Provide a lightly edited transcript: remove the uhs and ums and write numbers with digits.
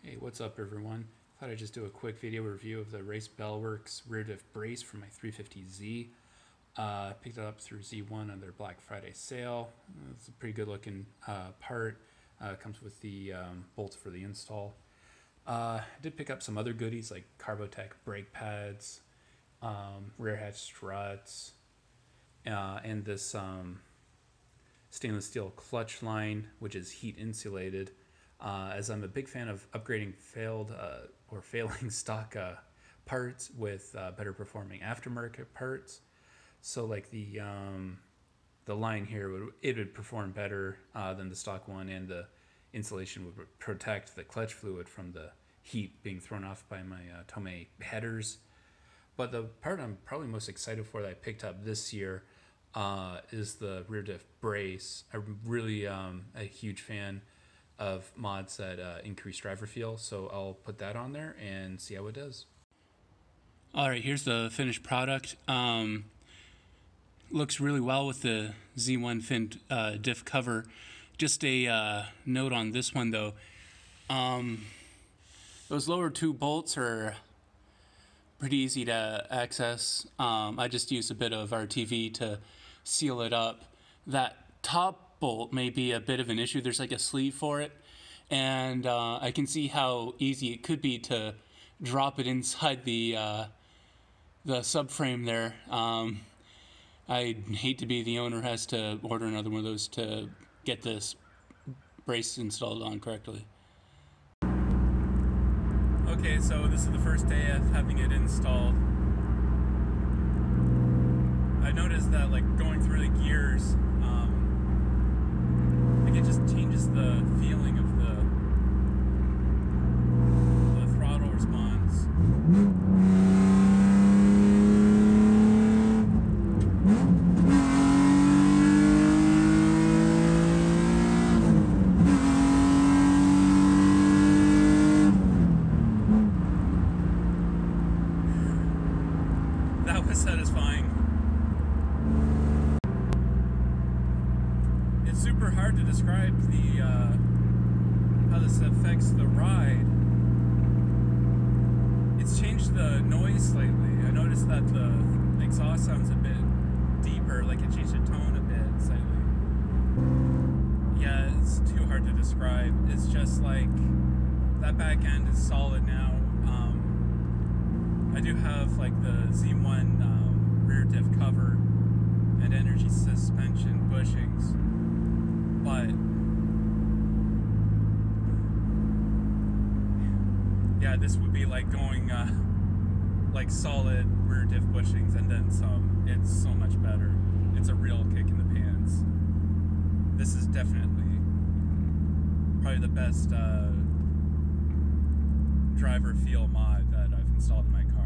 Hey, what's up everyone? Thought I'd just do a quick video review of the Bell Raceworks rear diff brace for my 350Z. Picked it up through Z1 on their Black Friday sale. It's a pretty good looking part. Comes with the bolts for the install. I did pick up some other goodies like Carbotech brake pads, rear hatch struts, and this stainless steel clutch line, which is heat insulated. As I'm a big fan of upgrading failing stock parts with better performing aftermarket parts. So like the line here would perform better than the stock one, and the insulation would protect the clutch fluid from the heat being thrown off by my Tomei headers. But the part I'm probably most excited for that I picked up this year is the rear diff brace. I'm really a huge fan of mods that increase driver feel, so I'll put that on there and see how it does. Alright, here's the finished product. Looks really well with the Z1 fin diff cover. Just a note on this one though. Those lower two bolts are pretty easy to access. I just used a bit of RTV to seal it up. That top bolt may be a bit of an issue. There's like a sleeve for it, and I can see how easy it could be to drop it inside the subframe there. I'd hate to be the owner who has to order another one of those to get this brace installed on correctly. Okay, so this is the first day of having it installed. I noticed that like going through the gears, like it just changes the feeling of the throttle response. That was satisfying. It's super hard to describe how this affects the ride. It's changed the noise slightly. I noticed that the exhaust sounds a bit deeper, like it changed the tone a bit slightly. Yeah, it's too hard to describe. It's just like that back end is solid now. I do have like the Z1 rear diff cover and energy suspension bushings, but yeah, this would be like going like solid rear diff bushings and then some. It's so much better. It's a real kick in the pants. This is definitely probably the best driver feel mod that I've installed in my car.